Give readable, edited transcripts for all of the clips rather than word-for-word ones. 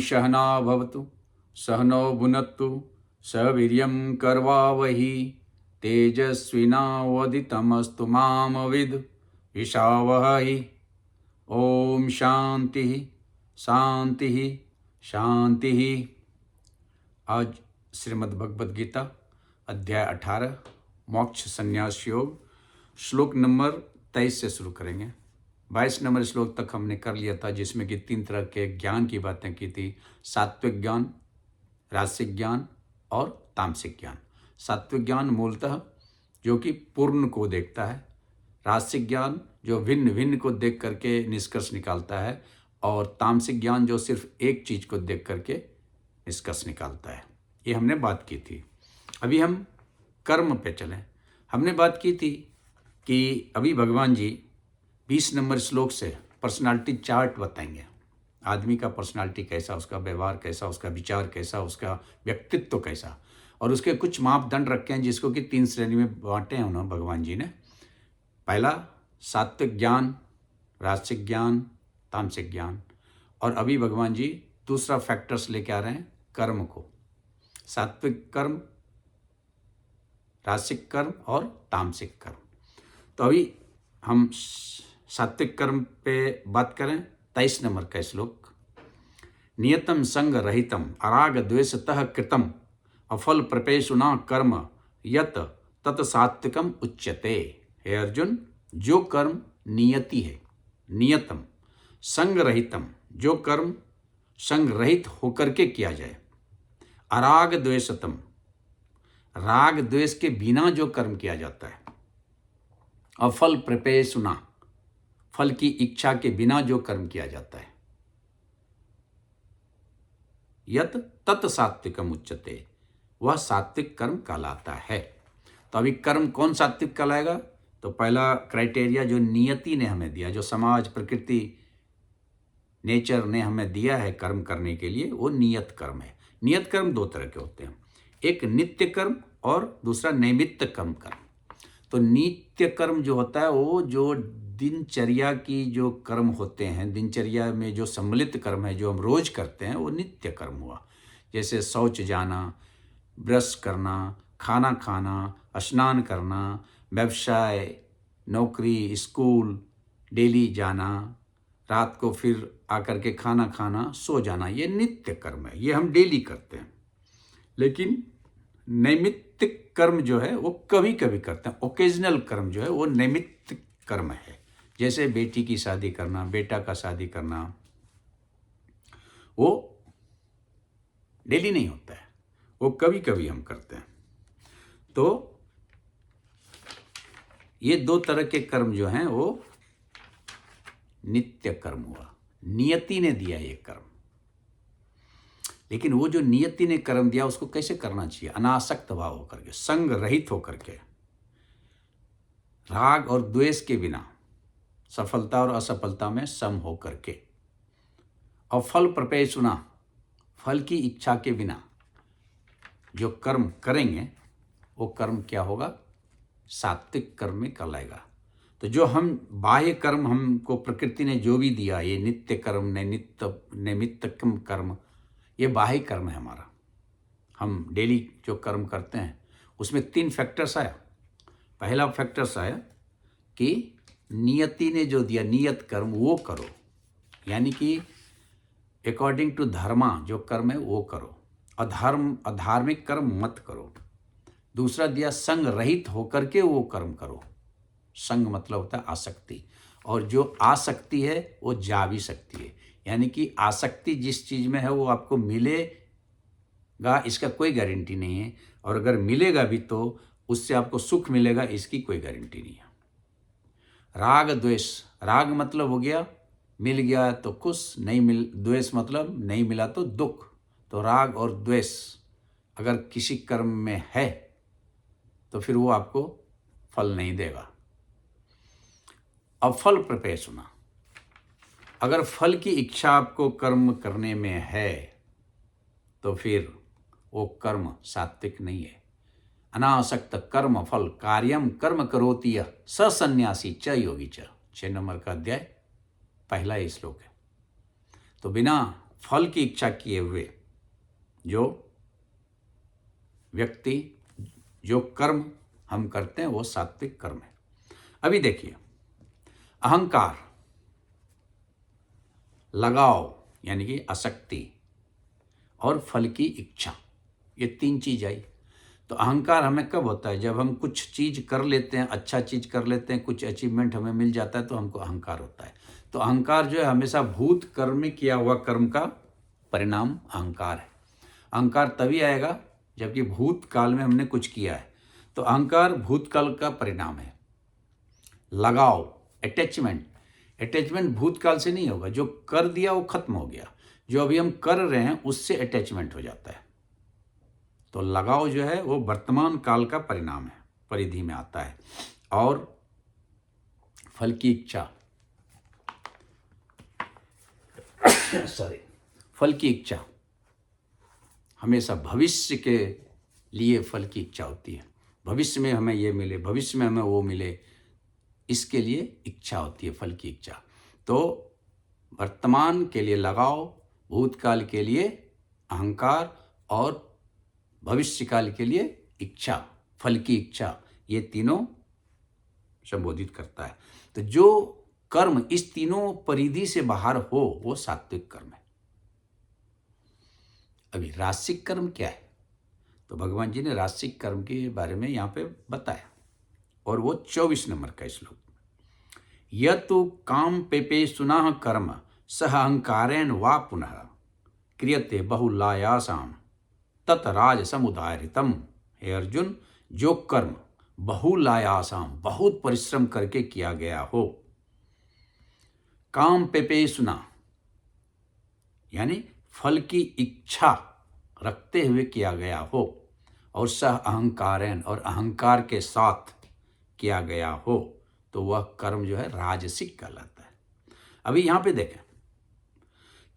सहना भवतु सहनौ भुनक्तु सवीर्यं कर्वावहि तेजस्विनावदितमस्तु मा विद्विषावहै। ओम शांति शांति शांति। आज श्रीमद् भगवद गीता अध्याय 18 मोक्ष संन्यास योग श्लोक नंबर 23 से शुरू करेंगे। 22 नंबर श्लोक तक हमने कर लिया था, जिसमें कि 3 तरह के ज्ञान की बातें की थी। सात्विक ज्ञान, राजसिक ज्ञान और तामसिक ज्ञान। सात्विक ज्ञान मूलतः जो कि पूर्ण को देखता है, राजसिक ज्ञान जो भिन्न भिन्न को देख करके निष्कर्ष निकालता है, और तामसिक ज्ञान जो सिर्फ एक चीज को देख करके निष्कर्ष निकालता है। ये हमने बात की थी। अभी हम कर्म पे चलें। हमने बात की थी कि अभी भगवान जी 20 नंबर श्लोक से पर्सनालिटी चार्ट बताएंगे। आदमी का पर्सनालिटी कैसा, उसका व्यवहार कैसा, उसका विचार कैसा, उसका व्यक्तित्व कैसा, और उसके कुछ मापदंड रखे हैं जिसको कि 3 श्रेणी में बांटे हैं उन्होंने भगवान जी ने। पहला सात्विक ज्ञान, राजसिक ज्ञान, तामसिक ज्ञान, और अभी भगवान जी दूसरा फैक्टर्स लेके आ रहे हैं, कर्म को। सात्विक कर्म, राजसिक कर्म और तामसिक कर्म। तो अभी हम सात्विक कर्म पे बात करें। 23 नंबर का श्लोक। नियतम संग रहितम अराग द्वेषतः कृतम अफल प्रपेशुना कर्म यत तत् सात्विकम उच्यते। हे अर्जुन, जो कर्म नियति है, नियतम संग रहितम, जो कर्म संग रहित होकर के किया जाए, अराग द्वेषतम, राग द्वेष के बिना जो कर्म किया जाता है, अफल प्रपेशुना, फल की इच्छा के बिना जो कर्म किया जाता है, यत तत् सात्विकम उच्यते, वह सात्विक कर्म कहलाता है। तो अभी कर्म कौन सात्विक कहलाएगा? तो पहला क्राइटेरिया जो नियति ने हमें दिया, जो समाज, प्रकृति, नेचर ने हमें दिया है कर्म करने के लिए, वो नियत कर्म है। नियत कर्म 2 तरह के होते हैं, एक नित्य कर्म और दूसरा नैमित्त कर्म। तो नित्य कर्म जो होता है वो जो दिनचर्या की जो कर्म होते हैं, दिनचर्या में जो सम्मिलित कर्म है जो हम रोज करते हैं, वो नित्य कर्म हुआ। जैसे शौच जाना, ब्रश करना, खाना खाना, स्नान करना, व्यवसाय, नौकरी, स्कूल, डेली जाना, रात को फिर आकर के खाना खाना, सो जाना, ये नित्य कर्म है, ये हम डेली करते हैं। लेकिन नैमित्तिक कर्म जो है वो कभी कभी करते हैं। ओकेजनल कर्म जो है वो नैमित्तिक कर्म है। जैसे बेटी की शादी करना, बेटा का शादी करना, वो डेली नहीं होता है, वो कभी कभी हम करते हैं। तो ये 2 तरह के कर्म जो हैं वो नित्य कर्म हुआ, नियति ने दिया ये कर्म। लेकिन वो जो नियति ने कर्म दिया उसको कैसे करना चाहिए? अनासक्त भाव होकर के, संग रहित होकर के, राग और द्वेष के बिना, सफलता और असफलता में सम होकर के, और फल प्रपेशुना, फल की इच्छा के बिना जो कर्म करेंगे वो कर्म क्या होगा? सात्विक कर्म में कहलाएगा। तो जो हम बाह्य कर्म हमको प्रकृति ने जो भी दिया, ये नित्य कर्म, नैमित्त कर्म, ये बाह्य कर्म है हमारा। हम डेली जो कर्म करते हैं उसमें 3 फैक्टर्स आया। पहला फैक्टर्स आया कि नियति ने जो दिया, नियत कर्म वो करो, यानी कि अकॉर्डिंग टू धर्मा जो कर्म है वो करो, अधार्मिक कर्म मत करो। दूसरा दिया संग रहित होकर के वो कर्म करो। संग मतलब होता है आसक्ति, और जो आसक्ति है वो जा भी सकती है, यानी कि आसक्ति जिस चीज में है वो आपको मिलेगा इसका कोई गारंटी नहीं है, और अगर मिलेगा भी तो उससे आपको सुख मिलेगा इसकी कोई गारंटी नहीं है। राग द्वेष, राग मतलब हो गया मिल गया तो खुश, नहीं मिल, द्वेष मतलब नहीं मिला तो दुख। तो राग और द्वेष अगर किसी कर्म में है तो फिर वो आपको फल नहीं देगा। अफल प्रपेशुना, अगर फल की इच्छा आपको कर्म करने में है तो फिर वो कर्म सात्विक नहीं है। अनासक्त कर्म फल कार्यम कर्म करोति यः स सन्यासी च योगी च। 6 नंबर का अध्याय, पहला ही श्लोक है। तो बिना फल की इच्छा किए हुए जो व्यक्ति, जो कर्म हम करते हैं वो सात्विक कर्म है। अभी देखिए, अहंकार, लगाव यानी कि आसक्ति और फल की इच्छा, ये 3 चीज आई। तो अहंकार हमें कब होता है? जब हम कुछ चीज कर लेते हैं, अच्छा चीज कर लेते हैं, कुछ अचीवमेंट हमें मिल जाता है तो हमको अहंकार होता है। तो अहंकार जो है हमेशा भूत कर्म में किया हुआ कर्म का परिणाम अहंकार है। अहंकार तभी आएगा जबकि भूतकाल में हमने कुछ किया है, तो अहंकार भूतकाल का परिणाम है। लगाव, अटैचमेंट भूतकाल से नहीं होगा, जो कर दिया वो खत्म हो गया, जो अभी हम कर रहे हैं उससे अटैचमेंट हो जाता है। तो लगाव जो है वो वर्तमान काल का परिणाम है, परिधि में आता है। और फल की इच्छा फल की इच्छा हमेशा भविष्य के लिए फल की इच्छा होती है। भविष्य में हमें ये मिले, भविष्य में हमें वो मिले, इसके लिए इच्छा होती है, फल की इच्छा। तो वर्तमान के लिए लगाव, भूतकाल के लिए अहंकार और भविष्य काल के लिए इच्छा, फल की इच्छा, ये तीनों संबोधित करता है। तो जो कर्म इस तीनों परिधि से बाहर हो वो सात्विक कर्म है। अभी रासिक कर्म क्या है? तो भगवान जी ने रासिक कर्म के बारे में यहाँ पे बताया, और वो 24 नंबर का श्लोक। यतु काम पेपे सुनः कर्म सह अहंकारेण वा पुनः क्रियते बहुलायासाम तत् राज समुदायरितम। हे अर्जुन, जो कर्म बहुलायासाम, बहुत परिश्रम करके किया गया हो, काम पेपे सुना यानी फल की इच्छा रखते हुए किया गया हो, और सह अहंकारेण, और अहंकार के साथ किया गया हो, तो वह कर्म जो है राजसिक कहलाता है। अभी यहाँ पे देखें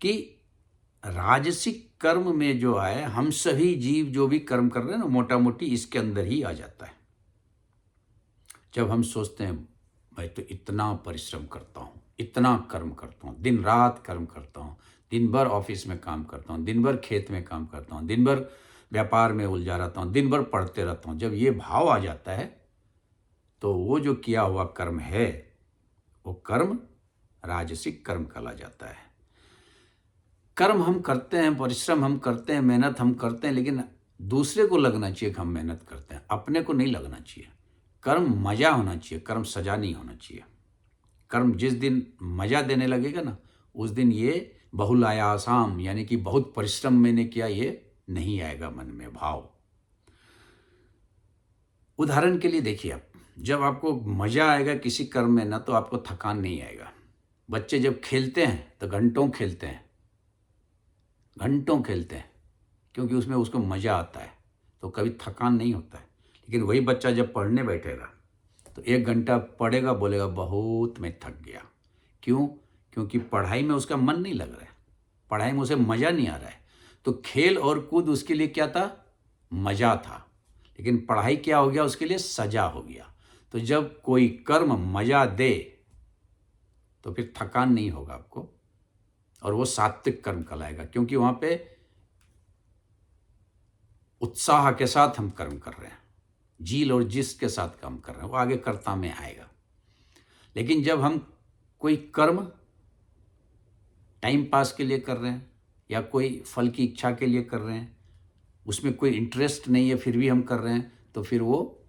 कि राजसिक कर्म में जो है, हम सभी जीव जो भी कर्म कर रहे हैं ना, मोटा मोटी इसके अंदर ही आ जाता है। जब हम सोचते हैं मैं तो इतना परिश्रम करता हूँ, इतना कर्म करता हूँ, दिन रात कर्म करता हूँ, दिन भर ऑफिस में काम करता हूँ, दिन भर खेत में काम करता हूँ, दिन भर व्यापार में उलझा रहता हूँ, दिन भर पढ़ते रहता हूँ, जब ये भाव आ जाता है तो वो जो किया हुआ कर्म है वो कर्म राजसिक कर्म कहला जाता है। कर्म हम करते हैं, परिश्रम हम करते हैं, मेहनत हम करते हैं, लेकिन दूसरे को लगना चाहिए कि हम मेहनत करते हैं, अपने को नहीं लगना चाहिए। कर्म मजा होना चाहिए, कर्म सजा नहीं होना चाहिए। कर्म जिस दिन मजा देने लगेगा ना, उस दिन ये बहुलायासाम यानी कि बहुत परिश्रम मैंने किया, ये नहीं आएगा मन में भाव। उदाहरण के लिए देखिए, आप जब आपको मजा आएगा किसी कर्म में ना, तो आपको थकान नहीं आएगा। बच्चे जब खेलते हैं तो घंटों खेलते हैं, घंटों खेलते हैं, क्योंकि उसमें उसको मजा आता है, तो कभी थकान नहीं होता है। लेकिन वही बच्चा जब पढ़ने बैठेगा तो 1 घंटा पढ़ेगा, बोलेगा बहुत मैं थक गया। क्यों? क्योंकि पढ़ाई में उसका मन नहीं लग रहा है, पढ़ाई में उसे मजा नहीं आ रहा है। तो खेल और कूद उसके लिए क्या था? मजा था। लेकिन पढ़ाई क्या हो गया? उसके लिए सजा हो गया। तो जब कोई कर्म मजा दे तो फिर थकान नहीं होगा आपको, और वो सात्विक कर्म कहलाएगा, क्योंकि वहां पे उत्साह के साथ हम कर्म कर रहे हैं, जील और जिस के साथ काम कर रहे हैं, वो आगे कर्ता में आएगा। लेकिन जब हम कोई कर्म टाइम पास के लिए कर रहे हैं या कोई फल की इच्छा के लिए कर रहे हैं, उसमें कोई इंटरेस्ट नहीं है, फिर भी हम कर रहे हैं, तो फिर वो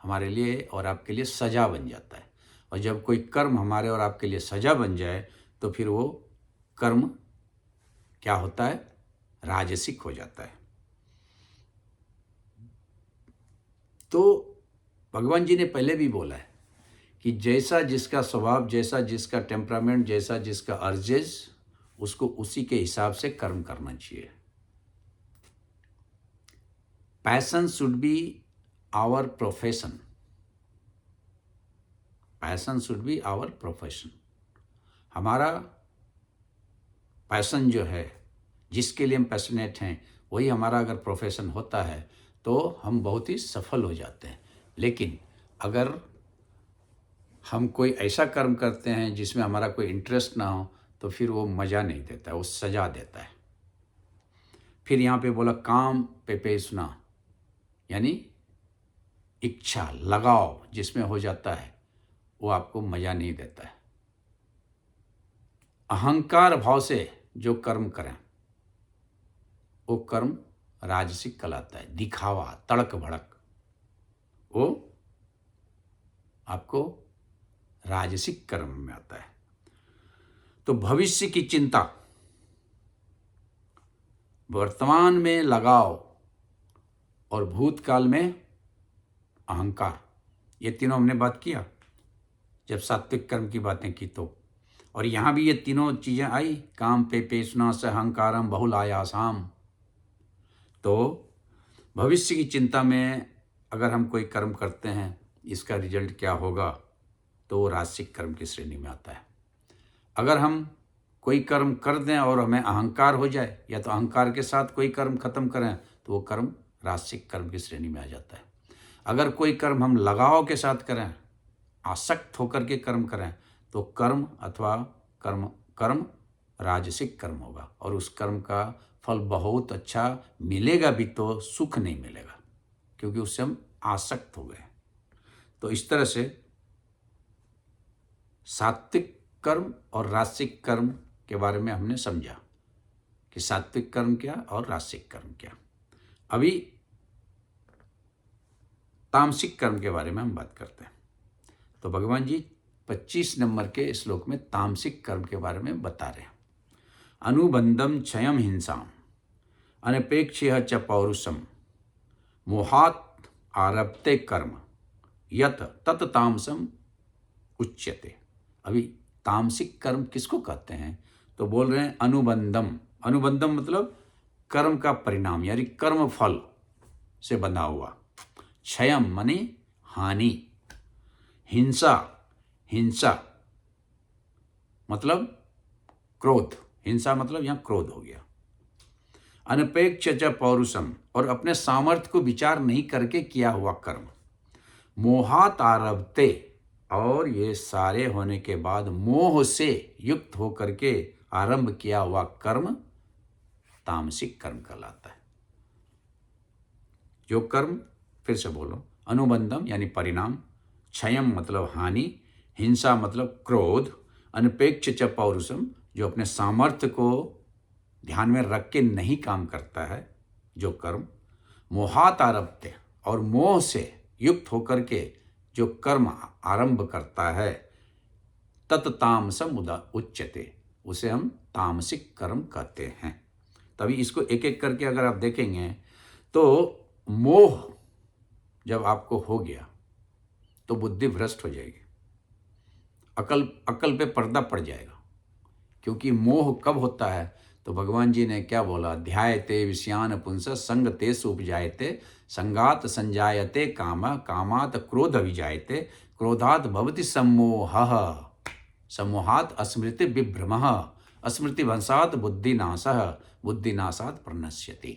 हमारे लिए और आपके लिए सजा बन जाता है। और जब कोई कर्म हमारे और आपके लिए सजा बन जाए तो फिर वो कर्म क्या होता है? राजसिक हो जाता है। तो भगवान जी ने पहले भी बोला है कि जैसा जिसका स्वभाव, जैसा जिसका टेम्परामेंट, जैसा जिसका अर्जेज, उसको उसी के हिसाब से कर्म करना चाहिए। Passion should be our profession, passion should be our profession. हमारा पैशन जो है, जिसके लिए हम पैशनेट हैं, वही हमारा अगर प्रोफेशन होता है तो हम बहुत ही सफल हो जाते हैं। लेकिन अगर हम कोई ऐसा कर्म करते हैं जिसमें हमारा कोई इंटरेस्ट ना हो, तो फिर वो मज़ा नहीं देता है, वो सजा देता है। फिर यहाँ पे बोला काम पेपेसुना, यानी इच्छा, लगाव जिसमें हो जाता है वो आपको मज़ा नहीं देता है। अहंकार भाव से जो कर्म करें वो कर्म राजसिक कहलाता है। दिखावा, तड़क भड़क, वो आपको राजसिक कर्म में आता है। तो भविष्य की चिंता, वर्तमान में लगाव और भूतकाल में अहंकार, ये तीनों हमने बात किया जब सात्विक कर्म की बातें की तो। और यहाँ भी ये तीनों चीज़ें आई, काम पेपेसुना स अहंकारम बहुलायासाम। तो भविष्य की चिंता में अगर हम कोई कर्म करते हैं, इसका रिजल्ट क्या होगा, तो वो राजसिक कर्म की श्रेणी में आता है। अगर हम कोई कर्म कर दें और हमें अहंकार हो जाए, या तो अहंकार के साथ कोई कर्म खत्म करें, तो वो कर्म राजसिक कर्म की श्रेणी में आ जाता है। अगर कोई कर्म हम लगाव के साथ करें, आसक्त होकर के कर्म करें, तो कर्म अथवा कर्म राजसिक कर्म होगा, और उस कर्म का फल बहुत अच्छा मिलेगा भी, तो सुख नहीं मिलेगा, क्योंकि उससे हम आसक्त हो गए। तो इस तरह से सात्विक कर्म और राजसिक कर्म के बारे में हमने समझा कि सात्विक कर्म क्या और राजसिक कर्म क्या। अभी तामसिक कर्म के बारे में हम बात करते हैं। तो भगवान जी 25 नंबर के श्लोक में तामसिक कर्म के बारे में बता रहे हैं। अनुबंधम क्षयम हिंसाम अनपेक्ष्य च पौरुषम मोहात आरभते कर्म यत तत तामसम उच्यते। अभी तामसिक कर्म किसको कहते हैं, तो बोल रहे हैं अनुबंधम। अनुबंधम मतलब कर्म का परिणाम, यानी कर्म फल से बंधा हुआ। क्षयम माने हानि। हिंसा, हिंसा मतलब क्रोध, हिंसा मतलब यहाँ क्रोध हो गया। अनपेक्ष च पौरुषम, और अपने सामर्थ्य को विचार नहीं करके किया हुआ कर्म। मोहात आरभते, और ये सारे होने के बाद मोह से युक्त होकर के आरंभ किया हुआ कर्म तामसिक कर्म कहलाता है। जो कर्म, फिर से बोलो, अनुबंधम यानी परिणाम, क्षयम मतलब हानि, हिंसा मतलब क्रोध, अनपेक्ष च पौरुषम जो अपने सामर्थ्य को ध्यान में रख के नहीं काम करता है जो कर्म, मोहात आरभते, और मोह से युक्त होकर के जो कर्म आरंभ करता है, तत् तामसम उच्यते, उसे हम तामसिक कर्म कहते हैं। तभी इसको एक एक करके अगर आप देखेंगे तो मोह जब आपको हो गया तो बुद्धि भ्रष्ट हो जाएगी, अकल पे पर्दा पड़ जाएगा। क्योंकि मोह कब होता है, तो भगवान जी ने क्या बोला, ध्यायते विषयान पुंस संग तेषु उपजायते संगात संजायते काम कामात क्रोध विजायते क्रोधात भवति सम्मोहः सम्मोहात अस्मृति विभ्रमः अस्मृति भंसात बुद्धिनाशः बुद्धिनाशात प्रणश्यति।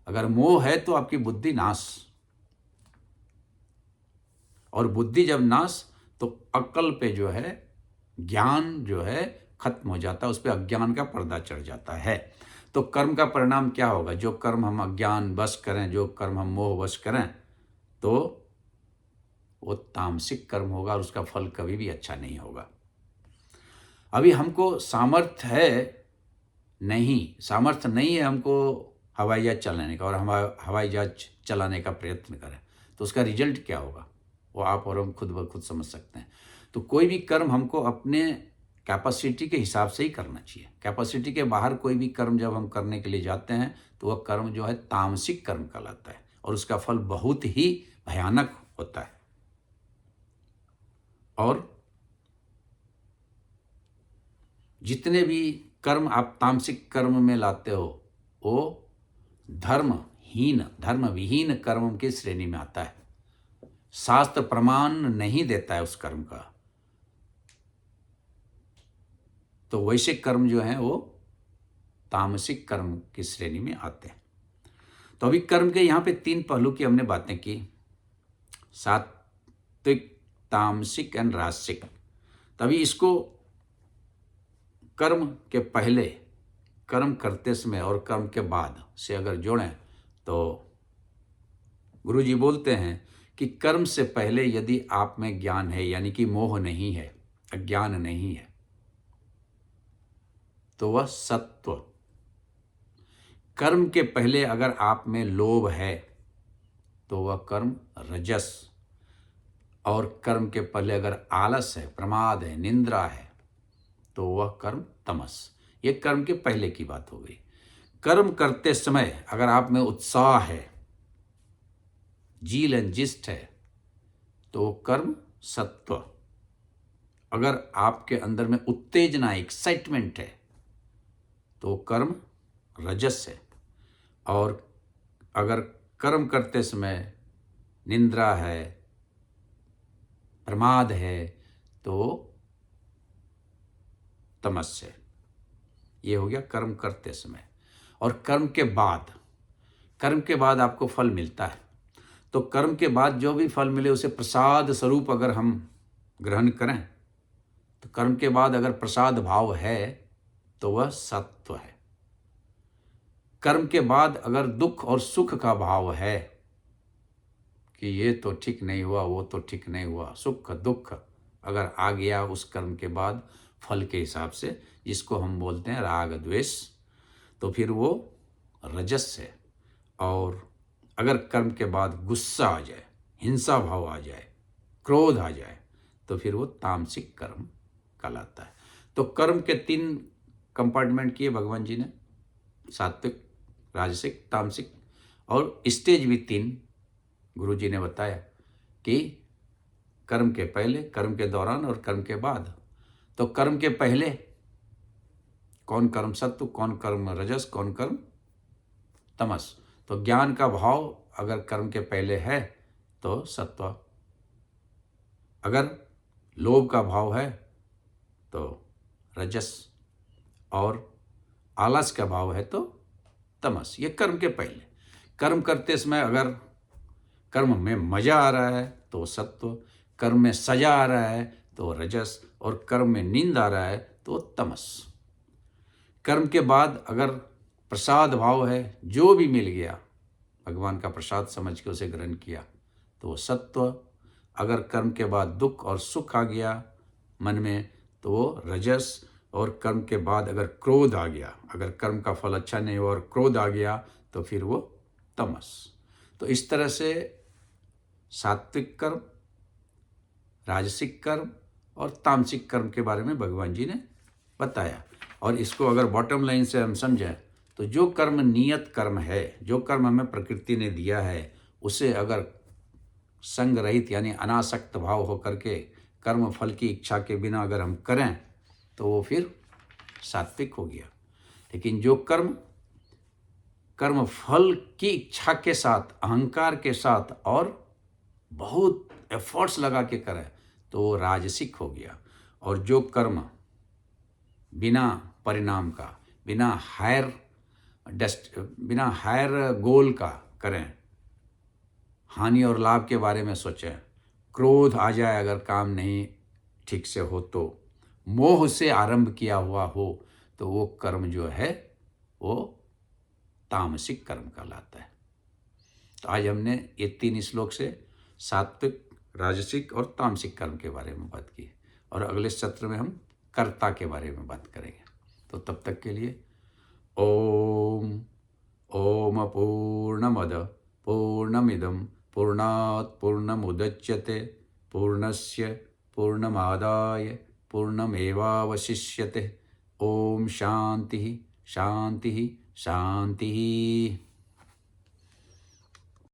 अगर मोह है तो आपकी बुद्धि नाश, और बुद्धि जब नाश तो अक्ल पे जो है ज्ञान जो है खत्म हो जाता है, उस पर अज्ञान का पर्दा चढ़ जाता है। तो कर्म का परिणाम क्या होगा, जो कर्म हम अज्ञान वश करें, जो कर्म हम मोह वश करें, तो वो तामसिक कर्म होगा और उसका फल कभी भी अच्छा नहीं होगा। अभी हमको सामर्थ्य है नहीं, सामर्थ्य नहीं है हमको हवाई जहाज चलाने का, और हम हवाई जहाज चलाने का प्रयत्न करें, तो उसका रिजल्ट क्या होगा वो आप और हम खुद ब खुद समझ सकते हैं। तो कोई भी कर्म हमको अपने कैपेसिटी के हिसाब से ही करना चाहिए। कैपेसिटी के बाहर कोई भी कर्म जब हम करने के लिए जाते हैं तो वह कर्म जो है तामसिक कर्म कहलाता है, और उसका फल बहुत ही भयानक होता है। और जितने भी कर्म आप तामसिक कर्म में लाते हो वो धर्महीन, धर्म विहीन कर्म की श्रेणी में आता है। शास्त्र प्रमाण नहीं देता है उस कर्म का, तो वैसे कर्म जो हैं वो तामसिक कर्म की श्रेणी में आते हैं। तो अभी कर्म के यहाँ पे 3 पहलू की हमने बातें की, सात्विक, तामसिक एंड राजसिक। तभी इसको कर्म के पहले, कर्म करते समय और कर्म के बाद से अगर जोड़ें तो गुरुजी बोलते हैं कि कर्म से पहले यदि आप में ज्ञान है, यानी कि मोह नहीं है, अज्ञान नहीं है, तो वह सत्व। कर्म के पहले अगर आप में लोभ है तो वह कर्म रजस, और कर्म के पहले अगर आलस है, प्रमाद है, निंद्रा है, तो वह कर्म तमस। ये कर्म के पहले की बात हो गई। कर्म करते समय अगर आप में उत्साह है, जील एंड जिस्ट है, तो कर्म सत्व। अगर आपके अंदर में उत्तेजना, एक्साइटमेंट है, तो कर्म रजस है। और अगर कर्म करते समय निंद्रा है, प्रमाद है, तो तमस है। ये हो गया कर्म करते समय। और कर्म के बाद आपको फल मिलता है, तो कर्म के बाद जो भी फल मिले उसे प्रसाद स्वरूप अगर हम ग्रहण करें, तो कर्म के बाद अगर प्रसाद भाव है तो वह सत्व है। कर्म के बाद अगर दुख और सुख का भाव है कि ये तो ठीक नहीं हुआ, वो तो ठीक नहीं हुआ, सुख दुख अगर आ गया उस कर्म के बाद फल के हिसाब से, जिसको हम बोलते हैं राग द्वेष, तो फिर वो रजस है। और अगर कर्म के बाद गुस्सा आ जाए, हिंसा भाव आ जाए, क्रोध आ जाए, तो फिर वो तामसिक कर्म कहलाता है। तो कर्म के 3 कंपार्टमेंट किए भगवान जी ने, सात्विक, राजसिक, तामसिक, और स्टेज भी 3 गुरु जी ने बताया कि कर्म के पहले, कर्म के दौरान और कर्म के बाद। तो कर्म के पहले कौन कर्म सत्व, कौन कर्म रजस, कौन कर्म तमस। तो ज्ञान का भाव अगर कर्म के पहले है तो सत्व, अगर लोभ का भाव है तो रजस, और आलस का भाव है तो तमस। ये कर्म के पहले। कर्म करते समय अगर कर्म में मजा आ रहा है तो सत्व, कर्म में सजा आ रहा है तो रजस, और कर्म में नींद आ रहा है तो तमस। कर्म के बाद अगर प्रसाद भाव है, जो भी मिल गया भगवान का प्रसाद समझ के उसे ग्रहण किया, तो वो सत्व। अगर कर्म के बाद दुख और सुख आ गया मन में तो वो रजस, और कर्म के बाद अगर क्रोध आ गया, अगर कर्म का फल अच्छा नहीं हुआ और क्रोध आ गया, तो फिर वो तमस। तो इस तरह से सात्विक कर्म, राजसिक कर्म और तामसिक कर्म के बारे में भगवान जी ने बताया। और इसको अगर बॉटम लाइन से हम समझें तो जो कर्म नियत कर्म है, जो कर्म हमें प्रकृति ने दिया है, उसे अगर संग रहित यानी अनासक्त भाव होकर के कर्म फल की इच्छा के बिना अगर हम करें तो वो फिर सात्विक हो गया। लेकिन जो कर्म फल की इच्छा के साथ, अहंकार के साथ और बहुत एफर्ट्स लगा के करें तो वो राजसिक हो गया। और जो कर्म बिना परिणाम का, बिना हायर गोल का करें, हानि और लाभ के बारे में सोचें, क्रोध आ जाए अगर काम नहीं ठीक से हो तो, मोह से आरंभ किया हुआ हो, तो वो कर्म जो है वो तामसिक कर्म कहलाता है। तो आज हमने ये 3 श्लोक से सात्विक, राजसिक और तामसिक कर्म के बारे में बात की, और अगले सत्र में हम कर्ता के बारे में बात करेंगे। तो तब तक के लिए ओम पूर्णमद पूर्णमिदं पूर्णात् पूर्णमुदच्यते पूर्णस्य पूर्णमादाय पूर्णमेवावशिष्यते। ओम शांति शांति शांति।